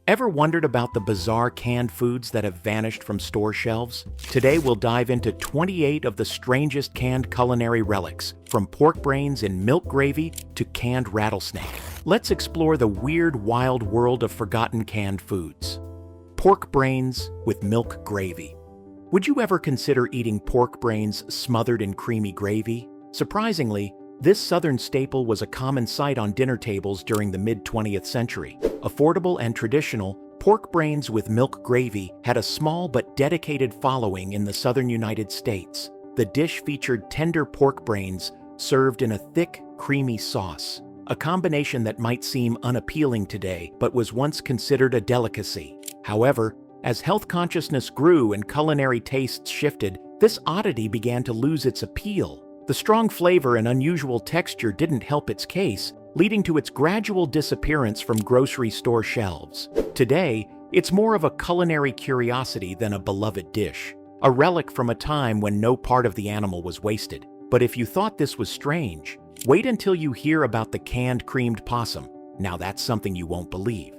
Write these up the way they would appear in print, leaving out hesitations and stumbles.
Ever wondered about the bizarre canned foods that have vanished from store shelves? Today we'll dive into 28 of the strangest canned culinary relics, from pork brains in milk gravy to canned rattlesnake. Let's explore the weird, wild world of forgotten canned foods. Pork brains with milk gravy. Would you ever consider eating pork brains smothered in creamy gravy? Surprisingly, this southern staple was a common sight on dinner tables during the mid-20th century. Affordable and traditional, pork brains with milk gravy had a small but dedicated following in the southern United States. The dish featured tender pork brains served in a thick, creamy sauce, a combination that might seem unappealing today but was once considered a delicacy. However, as health consciousness grew and culinary tastes shifted, this oddity began to lose its appeal. The strong flavor and unusual texture didn't help its case, leading to its gradual disappearance from grocery store shelves. Today, it's more of a culinary curiosity than a beloved dish, a relic from a time when no part of the animal was wasted. But if you thought this was strange, wait until you hear about the canned creamed possum. Now that's something you won't believe.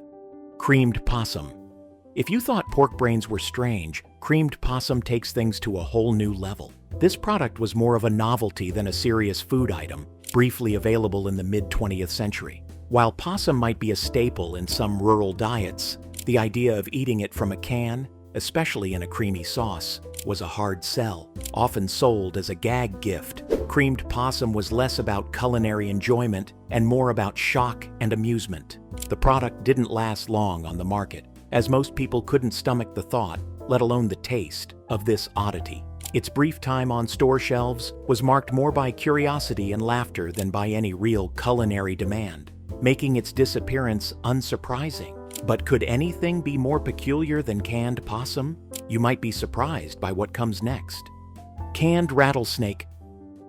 Creamed possum. If you thought pork brains were strange, creamed possum takes things to a whole new level. This product was more of a novelty than a serious food item, briefly available in the mid-20th century. While possum might be a staple in some rural diets, the idea of eating it from a can, especially in a creamy sauce, was a hard sell, often sold as a gag gift. Creamed possum was less about culinary enjoyment and more about shock and amusement. The product didn't last long on the market, as most people couldn't stomach the thought, let alone the taste, of this oddity. Its brief time on store shelves was marked more by curiosity and laughter than by any real culinary demand, making its disappearance unsurprising. But could anything be more peculiar than canned possum? You might be surprised by what comes next. Canned rattlesnake.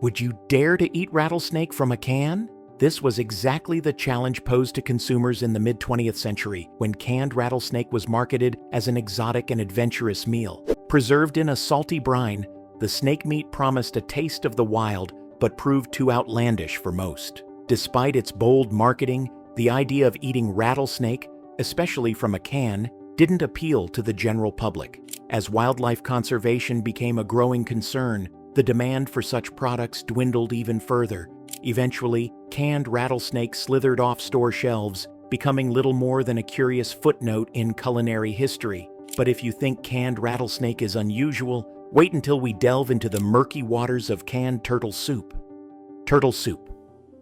Would you dare to eat rattlesnake from a can? This was exactly the challenge posed to consumers in the mid-20th century when canned rattlesnake was marketed as an exotic and adventurous meal. Preserved in a salty brine, the snake meat promised a taste of the wild but proved too outlandish for most. Despite its bold marketing, the idea of eating rattlesnake, especially from a can, didn't appeal to the general public. As wildlife conservation became a growing concern, the demand for such products dwindled even further. Eventually, canned rattlesnake slithered off store shelves, becoming little more than a curious footnote in culinary history. But if you think canned rattlesnake is unusual, wait until we delve into the murky waters of canned turtle soup. Turtle soup.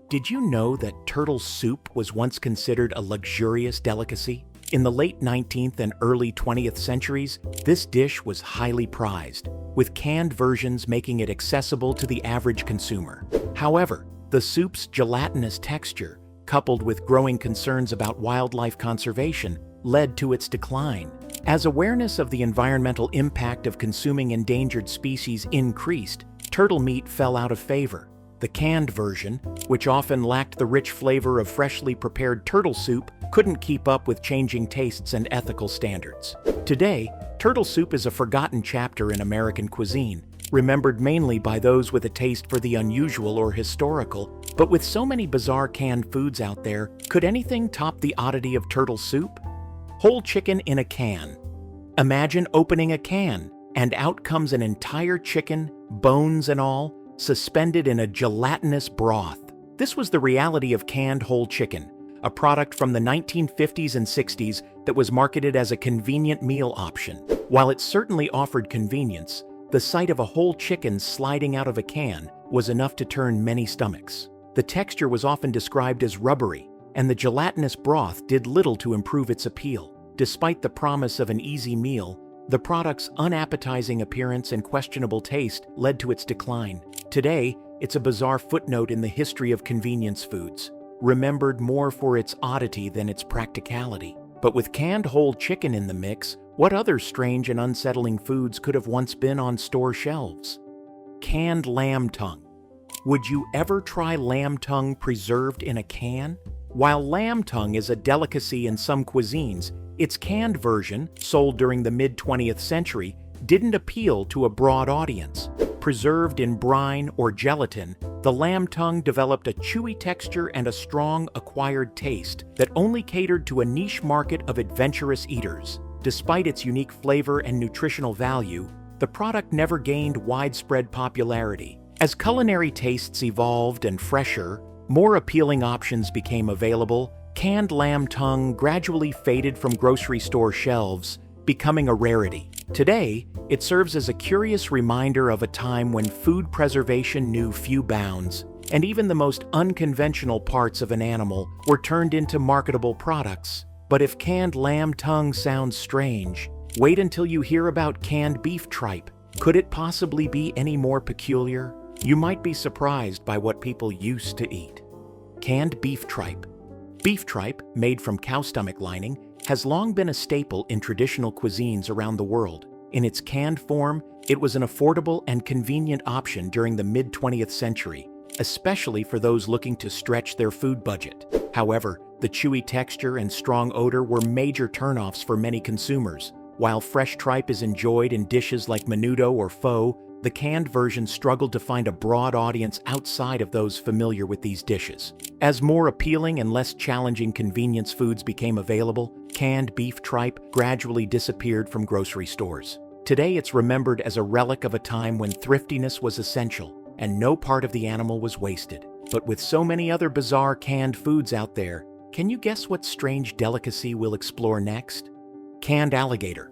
Did you know that turtle soup was once considered a luxurious delicacy? In the late 19th and early 20th centuries, this dish was highly prized, with canned versions making it accessible to the average consumer. However, the soup's gelatinous texture, coupled with growing concerns about wildlife conservation, led to its decline. As awareness of the environmental impact of consuming endangered species increased, turtle meat fell out of favor. The canned version, which often lacked the rich flavor of freshly prepared turtle soup, couldn't keep up with changing tastes and ethical standards. Today, turtle soup is a forgotten chapter in American cuisine, remembered mainly by those with a taste for the unusual or historical. But with so many bizarre canned foods out there, could anything top the oddity of turtle soup? Whole chicken in a can. Imagine opening a can, and out comes an entire chicken, bones and all, suspended in a gelatinous broth. This was the reality of canned whole chicken, a product from the 1950s and 60s that was marketed as a convenient meal option. While it certainly offered convenience, the sight of a whole chicken sliding out of a can was enough to turn many stomachs. The texture was often described as rubbery, and the gelatinous broth did little to improve its appeal. Despite the promise of an easy meal, the product's unappetizing appearance and questionable taste led to its decline. Today, it's a bizarre footnote in the history of convenience foods, remembered more for its oddity than its practicality. But with canned whole chicken in the mix, what other strange and unsettling foods could have once been on store shelves? Canned lamb tongue. Would you ever try lamb tongue preserved in a can? While lamb tongue is a delicacy in some cuisines, its canned version, sold during the mid-20th century, didn't appeal to a broad audience. Preserved in brine or gelatin, the lamb tongue developed a chewy texture and a strong acquired taste that only catered to a niche market of adventurous eaters. Despite its unique flavor and nutritional value, the product never gained widespread popularity. As culinary tastes evolved and fresher, more appealing options became available. Canned lamb tongue gradually faded from grocery store shelves, becoming a rarity. Today, it serves as a curious reminder of a time when food preservation knew few bounds, and even the most unconventional parts of an animal were turned into marketable products. But if canned lamb tongue sounds strange, wait until you hear about canned beef tripe. Could it possibly be any more peculiar? You might be surprised by what people used to eat. Canned beef tripe. Beef tripe, made from cow stomach lining, has long been a staple in traditional cuisines around the world. In its canned form, it was an affordable and convenient option during the mid-20th century, especially for those looking to stretch their food budget. However, the chewy texture and strong odor were major turnoffs for many consumers. While fresh tripe is enjoyed in dishes like menudo or pho, the canned version struggled to find a broad audience outside of those familiar with these dishes. As more appealing and less challenging convenience foods became available, canned beef tripe gradually disappeared from grocery stores. Today, it's remembered as a relic of a time when thriftiness was essential and no part of the animal was wasted. But with so many other bizarre canned foods out there, can you guess what strange delicacy we'll explore next? Canned alligator.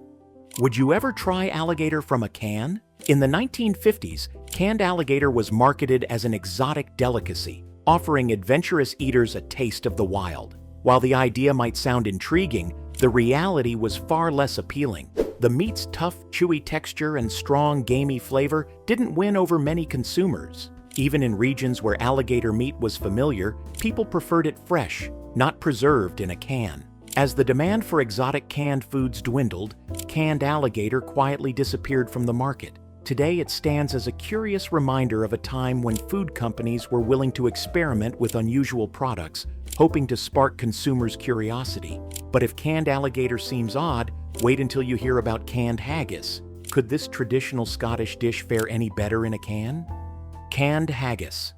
Would you ever try alligator from a can? In the 1950s, canned alligator was marketed as an exotic delicacy, offering adventurous eaters a taste of the wild. While the idea might sound intriguing, the reality was far less appealing. The meat's tough, chewy texture and strong, gamey flavor didn't win over many consumers. Even in regions where alligator meat was familiar, people preferred it fresh, not preserved in a can. As the demand for exotic canned foods dwindled, canned alligator quietly disappeared from the market. Today, it stands as a curious reminder of a time when food companies were willing to experiment with unusual products, hoping to spark consumers' curiosity. But if canned alligator seems odd, wait until you hear about canned haggis. Could this traditional Scottish dish fare any better in a can? Canned haggis.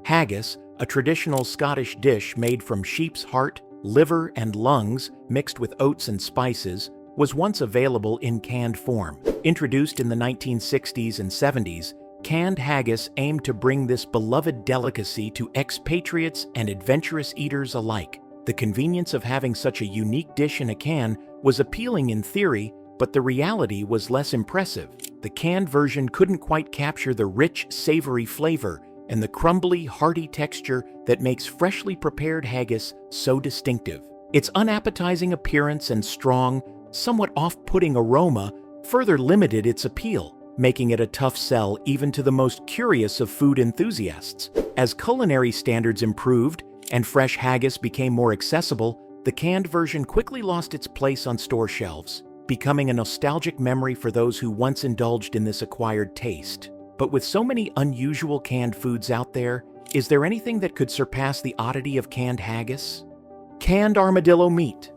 Haggis, a traditional Scottish dish made from sheep's heart, liver, and lungs mixed with oats and spices, was once available in canned form. Introduced in the 1960s and 70s, canned haggis aimed to bring this beloved delicacy to expatriates and adventurous eaters alike. The convenience of having such a unique dish in a can was appealing in theory, but the reality was less impressive. The canned version couldn't quite capture the rich, savory flavor and the crumbly, hearty texture that makes freshly prepared haggis so distinctive. Its unappetizing appearance and strong, somewhat off-putting aroma further limited its appeal, making it a tough sell even to the most curious of food enthusiasts. As culinary standards improved and fresh haggis became more accessible, the canned version quickly lost its place on store shelves, becoming a nostalgic memory for those who once indulged in this acquired taste. But with so many unusual canned foods out there, is there anything that could surpass the oddity of canned haggis? Canned armadillo meat.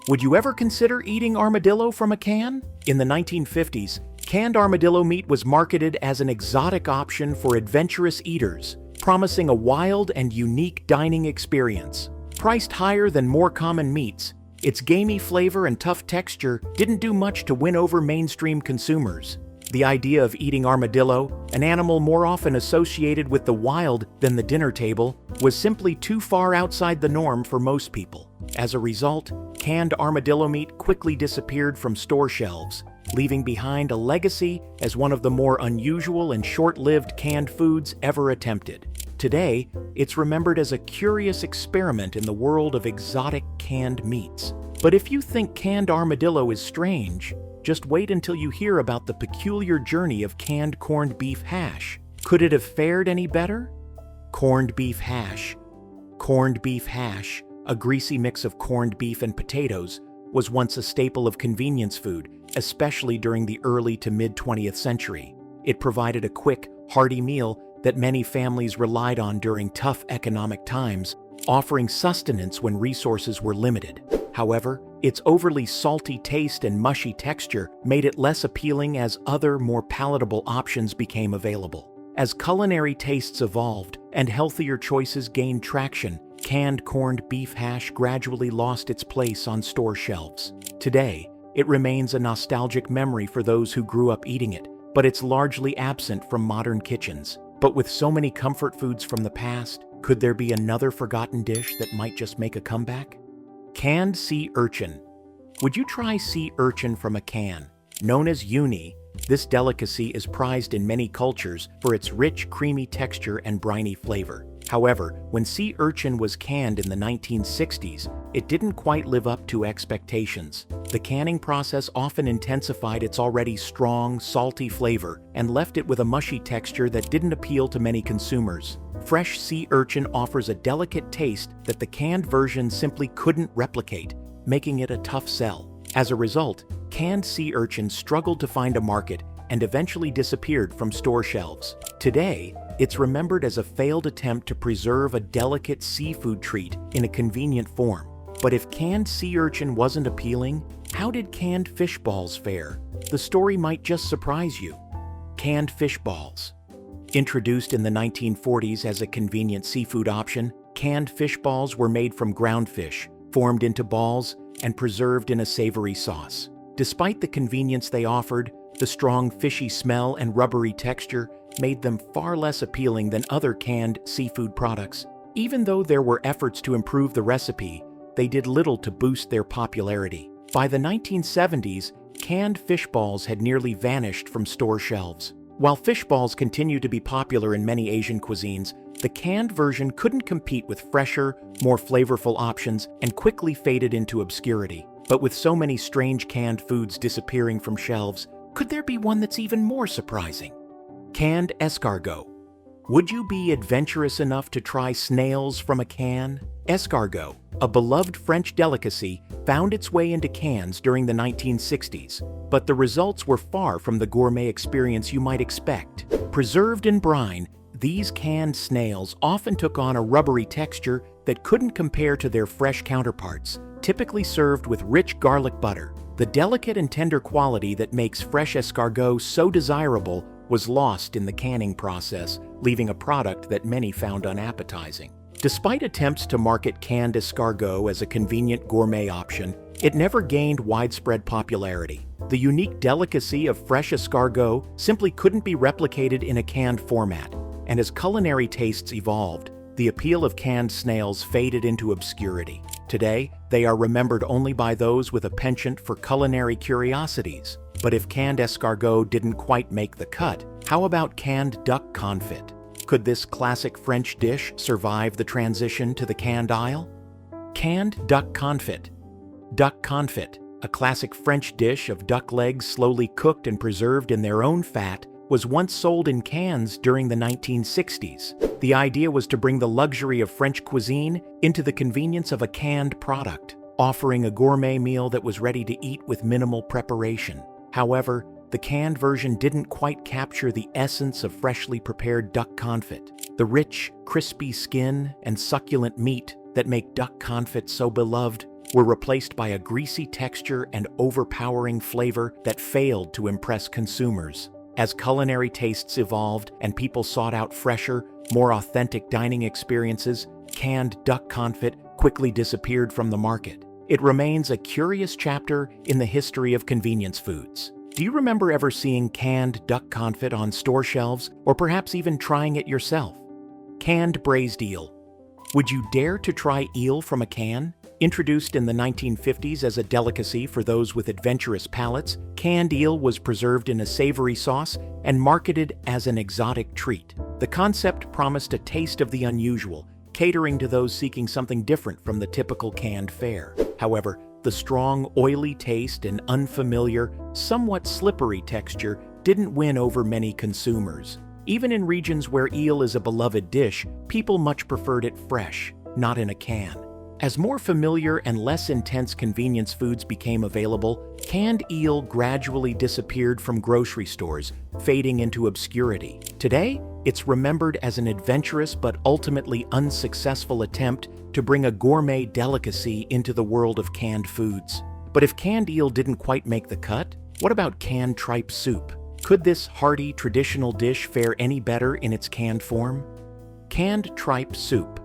Would you ever consider eating armadillo from a can? In the 1950s, canned armadillo meat was marketed as an exotic option for adventurous eaters, promising a wild and unique dining experience. Priced higher than more common meats, its gamey flavor and tough texture didn't do much to win over mainstream consumers. The idea of eating armadillo, an animal more often associated with the wild than the dinner table, was simply too far outside the norm for most people. As a result, canned armadillo meat quickly disappeared from store shelves, leaving behind a legacy as one of the more unusual and short-lived canned foods ever attempted. Today, it's remembered as a curious experiment in the world of exotic canned meats. But if you think canned armadillo is strange, just wait until you hear about the peculiar journey of canned corned beef hash. Could it have fared any better? Corned beef hash. Corned beef hash, a greasy mix of corned beef and potatoes, was once a staple of convenience food, especially during the early to mid-20th century. It provided a quick, hearty meal that many families relied on during tough economic times. offering sustenance when resources were limited. However, its overly salty taste and mushy texture made it less appealing as other, more palatable options became available. As culinary tastes evolved and healthier choices gained traction, canned corned beef hash gradually lost its place on store shelves. Today, it remains a nostalgic memory for those who grew up eating it, but it's largely absent from modern kitchens. But with so many comfort foods from the past, could there be another forgotten dish that might just make a comeback? Canned sea urchin. Would you try sea urchin from a can? Known as uni, this delicacy is prized in many cultures for its rich, creamy texture and briny flavor. However, when sea urchin was canned in the 1960s, it didn't quite live up to expectations. The canning process often intensified its already strong, salty flavor and left it with a mushy texture that didn't appeal to many consumers. Fresh sea urchin offers a delicate taste that the canned version simply couldn't replicate, making it a tough sell. As a result, canned sea urchin struggled to find a market and eventually disappeared from store shelves. Today, it's remembered as a failed attempt to preserve a delicate seafood treat in a convenient form. But if canned sea urchin wasn't appealing, how did canned fishballs fare? The story might just surprise you. Canned fishballs. Introduced in the 1940s as a convenient seafood option, canned fishballs were made from ground fish, formed into balls, and preserved in a savory sauce. Despite the convenience they offered, the strong fishy smell and rubbery texture made them far less appealing than other canned seafood products. Even though there were efforts to improve the recipe, they did little to boost their popularity. By the 1970s, canned fish balls had nearly vanished from store shelves. While fish balls continue to be popular in many Asian cuisines, the canned version couldn't compete with fresher, more flavorful options and quickly faded into obscurity. But with so many strange canned foods disappearing from shelves, could there be one that's even more surprising? Canned escargot. Would you be adventurous enough to try snails from a can? Escargot, a beloved French delicacy, found its way into cans during the 1960s, but the results were far from the gourmet experience you might expect. Preserved in brine, these canned snails often took on a rubbery texture that couldn't compare to their fresh counterparts, typically served with rich garlic butter. The delicate and tender quality that makes fresh escargot so desirable was lost in the canning process, leaving a product that many found unappetizing. Despite attempts to market canned escargot as a convenient gourmet option, it never gained widespread popularity. The unique delicacy of fresh escargot simply couldn't be replicated in a canned format, and as culinary tastes evolved, the appeal of canned snails faded into obscurity. Today, they are remembered only by those with a penchant for culinary curiosities. But if canned escargot didn't quite make the cut, how about canned duck confit? Could this classic French dish survive the transition to the canned aisle? Canned duck confit. Duck confit, a classic French dish of duck legs slowly cooked and preserved in their own fat, was once sold in cans during the 1960s. The idea was to bring the luxury of French cuisine into the convenience of a canned product, offering a gourmet meal that was ready to eat with minimal preparation. However, the canned version didn't quite capture the essence of freshly prepared duck confit. The rich, crispy skin and succulent meat that make duck confit so beloved were replaced by a greasy texture and overpowering flavor that failed to impress consumers. As culinary tastes evolved and people sought out fresher, more authentic dining experiences, canned duck confit quickly disappeared from the market. It remains a curious chapter in the history of convenience foods. Do you remember ever seeing canned duck confit on store shelves, or perhaps even trying it yourself? Canned braised eel. Would you dare to try eel from a can? Introduced in the 1950s as a delicacy for those with adventurous palates, canned eel was preserved in a savory sauce and marketed as an exotic treat. The concept promised a taste of the unusual, catering to those seeking something different from the typical canned fare. However, the strong, oily taste and unfamiliar, somewhat slippery texture didn't win over many consumers. Even in regions where eel is a beloved dish, people much preferred it fresh, not in a can. As more familiar and less intense convenience foods became available, canned eel gradually disappeared from grocery stores, fading into obscurity. Today, It's remembered as an adventurous but ultimately unsuccessful attempt to bring a gourmet delicacy into the world of canned foods. But if canned eel didn't quite make the cut, what about canned tripe soup? Could this hearty, traditional dish fare any better in its canned form? Canned tripe soup.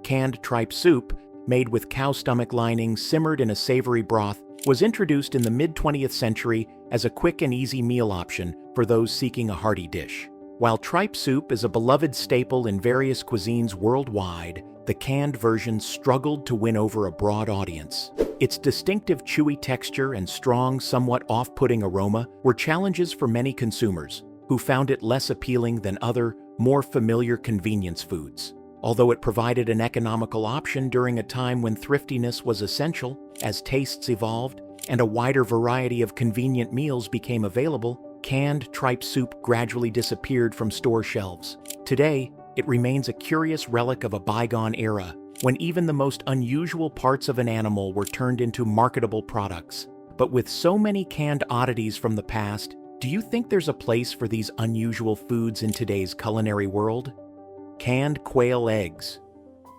Canned tripe soup, made with cow stomach lining simmered in a savory broth, was introduced in the mid-20th century as a quick and easy meal option for those seeking a hearty dish. While tripe soup is a beloved staple in various cuisines worldwide, the canned version struggled to win over a broad audience. Its distinctive chewy texture and strong, somewhat off-putting aroma were challenges for many consumers, who found it less appealing than other, more familiar convenience foods. Although it provided an economical option during a time when thriftiness was essential, as tastes evolved and a wider variety of convenient meals became available, canned tripe soup gradually disappeared from store shelves. Today, it remains a curious relic of a bygone era, when even the most unusual parts of an animal were turned into marketable products. But with so many canned oddities from the past, do you think there's a place for these unusual foods in today's culinary world? Canned quail eggs.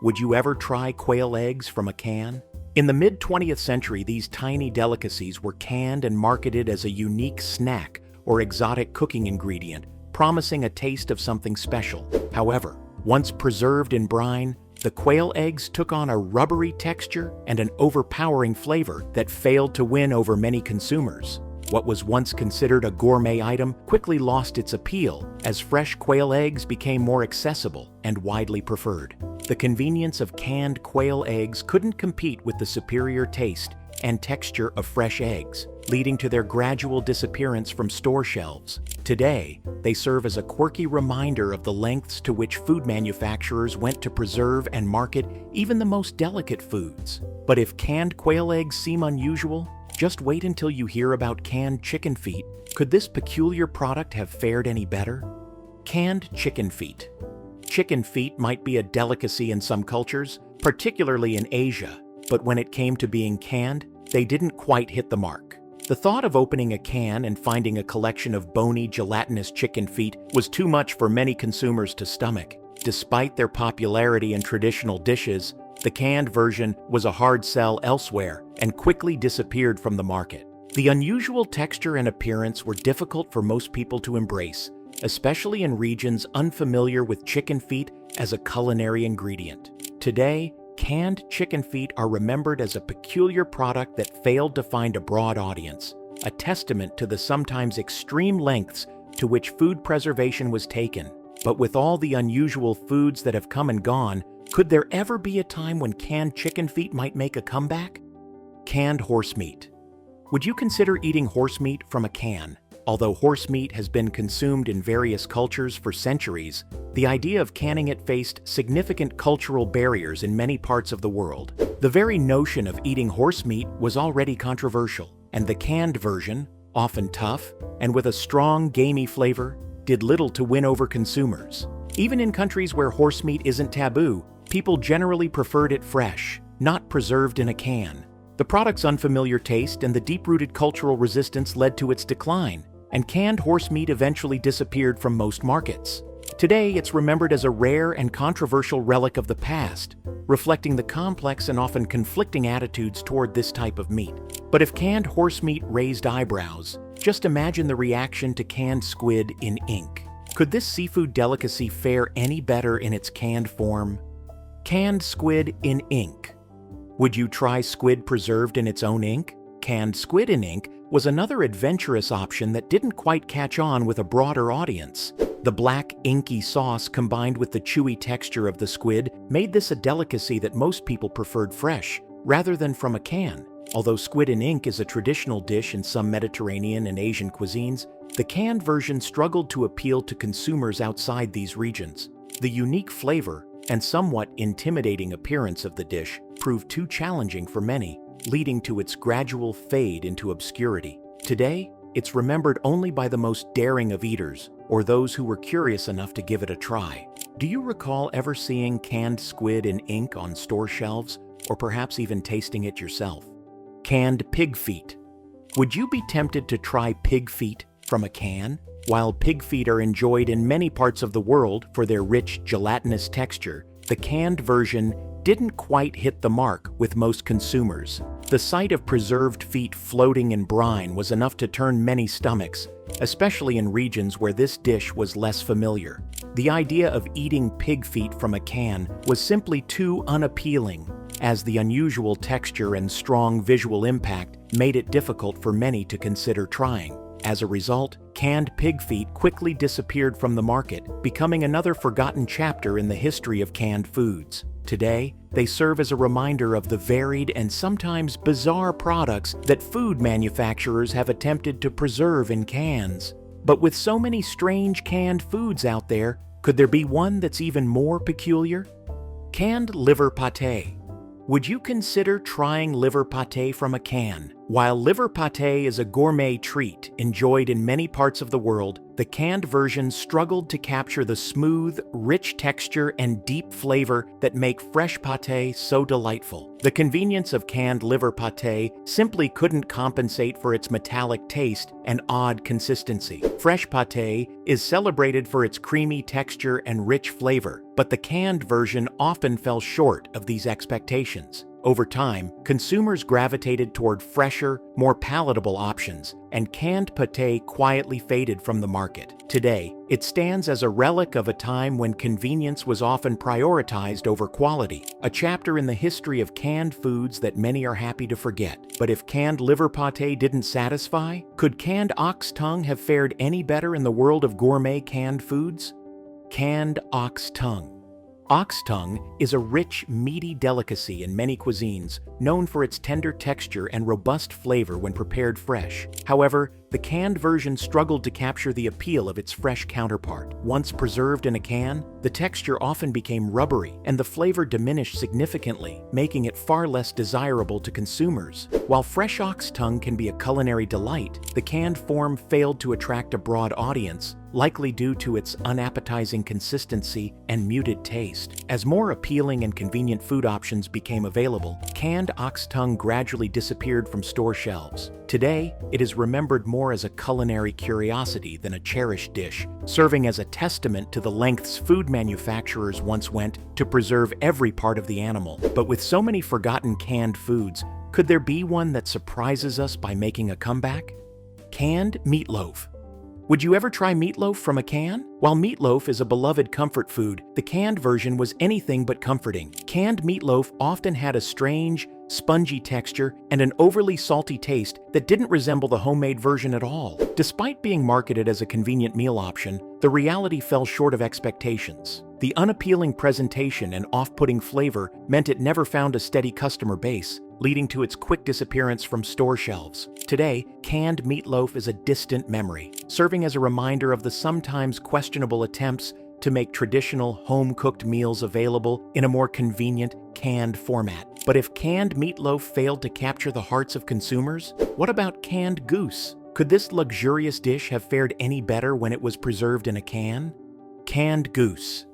Would you ever try quail eggs from a can? In the mid-20th century, these tiny delicacies were canned and marketed as a unique snack or exotic cooking ingredient, promising a taste of something special. However, once preserved in brine, the quail eggs took on a rubbery texture and an overpowering flavor that failed to win over many consumers. What was once considered a gourmet item quickly lost its appeal as fresh quail eggs became more accessible and widely preferred. The convenience of canned quail eggs couldn't compete with the superior taste and texture of fresh eggs, leading to their gradual disappearance from store shelves. Today, they serve as a quirky reminder of the lengths to which food manufacturers went to preserve and market even the most delicate foods. But if canned quail eggs seem unusual, just wait until you hear about canned chicken feet. Could this peculiar product have fared any better? Canned chicken feet. Chicken feet might be a delicacy in some cultures, particularly in Asia, but when it came to being canned, they didn't quite hit the mark. The thought of opening a can and finding a collection of bony, gelatinous chicken feet was too much for many consumers to stomach. Despite their popularity in traditional dishes, the canned version was a hard sell elsewhere and quickly disappeared from the market. The unusual texture and appearance were difficult for most people to embrace, especially in regions unfamiliar with chicken feet as a culinary ingredient. Today, canned chicken feet are remembered as a peculiar product that failed to find a broad audience, a testament to the sometimes extreme lengths to which food preservation was taken. But with all the unusual foods that have come and gone, could there ever be a time when canned chicken feet might make a comeback? Canned horse meat. Would you consider eating horse meat from a can? Although horse meat has been consumed in various cultures for centuries, the idea of canning it faced significant cultural barriers in many parts of the world. The very notion of eating horse meat was already controversial, and the canned version, often tough and with a strong, gamey flavor, did little to win over consumers. Even in countries where horse meat isn't taboo, people generally preferred it fresh, not preserved in a can. The product's unfamiliar taste and the deep-rooted cultural resistance led to its decline, and canned horse meat eventually disappeared from most markets. Today, it's remembered as a rare and controversial relic of the past, reflecting the complex and often conflicting attitudes toward this type of meat. But if canned horse meat raised eyebrows, just imagine the reaction to canned squid in ink. Could this seafood delicacy fare any better in its canned form? Canned squid in ink. Would you try squid preserved in its own ink? Canned squid in ink was another adventurous option that didn't quite catch on with a broader audience. The black, inky sauce combined with the chewy texture of the squid made this a delicacy that most people preferred fresh, rather than from a can. Although squid in ink is a traditional dish in some Mediterranean and Asian cuisines, the canned version struggled to appeal to consumers outside these regions. The unique flavor and somewhat intimidating appearance of the dish proved too challenging for many, leading to its gradual fade into obscurity. Today, it's remembered only by the most daring of eaters, or those who were curious enough to give it a try. Do you recall ever seeing canned squid in ink on store shelves, or perhaps even tasting it yourself? Canned pig feet. Would you be tempted to try pig feet from a can? While pig feet are enjoyed in many parts of the world for their rich, gelatinous texture, the canned version didn't quite hit the mark with most consumers. The sight of preserved feet floating in brine was enough to turn many stomachs, especially in regions where this dish was less familiar. The idea of eating pig feet from a can was simply too unappealing, as the unusual texture and strong visual impact made it difficult for many to consider trying. As a result, canned pig feet quickly disappeared from the market, becoming another forgotten chapter in the history of canned foods. Today, they serve as a reminder of the varied and sometimes bizarre products that food manufacturers have attempted to preserve in cans. But with so many strange canned foods out there, could there be one that's even more peculiar? Canned liver pate. Would you consider trying liver pate from a can? While liver pate is a gourmet treat enjoyed in many parts of the world, the canned version struggled to capture the smooth, rich texture and deep flavor that make fresh pate so delightful. The convenience of canned liver pate simply couldn't compensate for its metallic taste and odd consistency. Fresh pate is celebrated for its creamy texture and rich flavor, but the canned version often fell short of these expectations. Over time, consumers gravitated toward fresher, more palatable options, and canned pate quietly faded from the market. Today, it stands as a relic of a time when convenience was often prioritized over quality, a chapter in the history of canned foods that many are happy to forget. But if canned liver pate didn't satisfy, could canned ox tongue have fared any better in the world of gourmet canned foods? Canned ox tongue. Ox tongue is a rich, meaty delicacy in many cuisines, known for its tender texture and robust flavor when prepared fresh. However, the canned version struggled to capture the appeal of its fresh counterpart. Once preserved in a can, the texture often became rubbery and the flavor diminished significantly, making it far less desirable to consumers. While fresh ox tongue can be a culinary delight, the canned form failed to attract a broad audience, likely due to its unappetizing consistency and muted taste. As more appealing and convenient food options became available, canned ox tongue gradually disappeared from store shelves. Today, it is remembered more as a culinary curiosity than a cherished dish, serving as a testament to the lengths food manufacturers once went to preserve every part of the animal. But with so many forgotten canned foods, could there be one that surprises us by making a comeback? Canned meatloaf. Would you ever try meatloaf from a can? While meatloaf is a beloved comfort food, the canned version was anything but comforting. Canned meatloaf often had a strange, spongy texture and an overly salty taste that didn't resemble the homemade version at all. Despite being marketed as a convenient meal option, the reality fell short of expectations. The unappealing presentation and off-putting flavor meant it never found a steady customer base, leading to its quick disappearance from store shelves. Today, canned meatloaf is a distant memory, serving as a reminder of the sometimes questionable attempts to make traditional home-cooked meals available in a more convenient, canned format. But if canned meatloaf failed to capture the hearts of consumers, what about canned goose? Could this luxurious dish have fared any better when it was preserved in a can? Canned goose.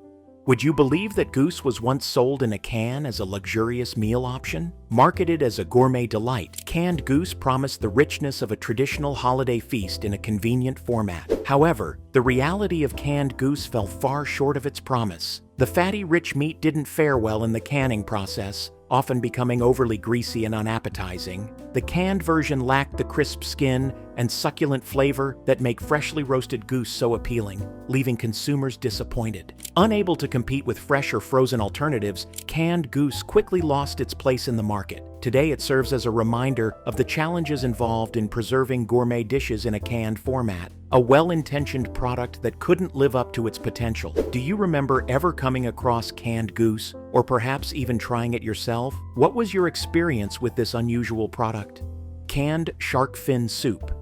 Would you believe that goose was once sold in a can as a luxurious meal option? Marketed as a gourmet delight, canned goose promised the richness of a traditional holiday feast in a convenient format. However, the reality of canned goose fell far short of its promise. The fatty, rich meat didn't fare well in the canning process, often becoming overly greasy and unappetizing. The canned version lacked the crisp skin and succulent flavor that make freshly roasted goose so appealing, leaving consumers disappointed. Unable to compete with fresh or frozen alternatives, canned goose quickly lost its place in the market. Today, it serves as a reminder of the challenges involved in preserving gourmet dishes in a canned format, a well-intentioned product that couldn't live up to its potential. Do you remember ever coming across canned goose, or perhaps even trying it yourself? What was your experience with this unusual product? Canned shark fin soup.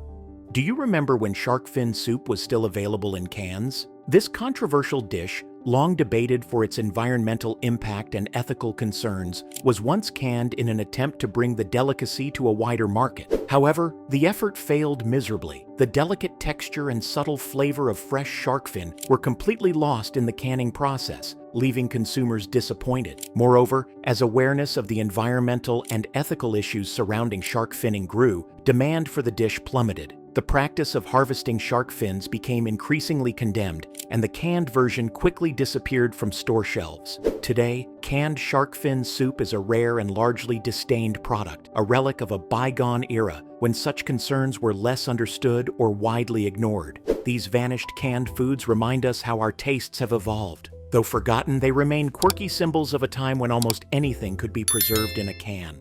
Do you remember when shark fin soup was still available in cans? This controversial dish, long debated for its environmental impact and ethical concerns, was once canned in an attempt to bring the delicacy to a wider market. However, the effort failed miserably. The delicate texture and subtle flavor of fresh shark fin were completely lost in the canning process, leaving consumers disappointed. Moreover, as awareness of the environmental and ethical issues surrounding shark finning grew, demand for the dish plummeted. The practice of harvesting shark fins became increasingly condemned, and the canned version quickly disappeared from store shelves. Today, canned shark fin soup is a rare and largely disdained product, a relic of a bygone era when such concerns were less understood or widely ignored. These vanished canned foods remind us how our tastes have evolved. Though forgotten, they remain quirky symbols of a time when almost anything could be preserved in a can.